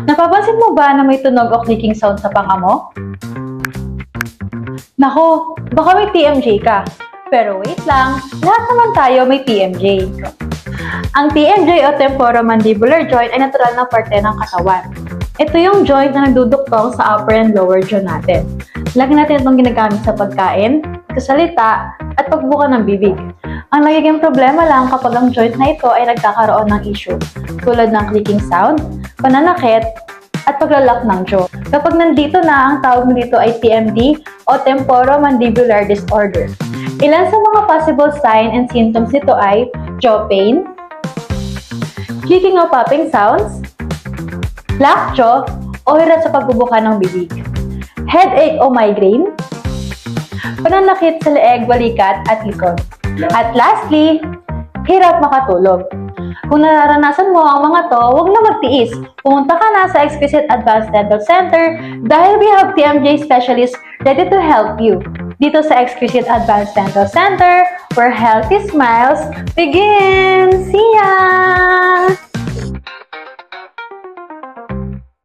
Napapansin mo ba na may tunog o clicking sound sa panga mo? Nako, baka may TMJ ka. Pero wait lang, lahat naman tayo may TMJ. Ang TMJ o temporomandibular joint ay natural na parte ng katawan. Ito yung joint na nagduduktong sa upper and lower jaw natin. Lagi natin itong ginagamit sa pagkain, kasalita, at pagbuka ng bibig. Ang nagiging problema lang kapag ang joint na ito ay nagkakaroon ng issue, tulad ng clicking sound, pananakit, at paglalak ng jaw. Kapag nandito na, ang tawag nito ay TMD o temporomandibular disorder. Ilan sa mga possible sign and symptoms nito ay jaw pain, clicking o popping sounds, lockjaw o hirap sa pagbubuka ng bibig, headache o migraine, pananakit sa leeg, balikat at likod. At lastly, hirap makatulog. Kung nararanasan mo ang mga to, huwag na magtiis. Pumunta ka na sa Exquisite Advanced Dental Center dahil we have TMJ specialists ready to help you. Dito sa Exquisite Advanced Dental Center, where healthy smiles begin. See ya!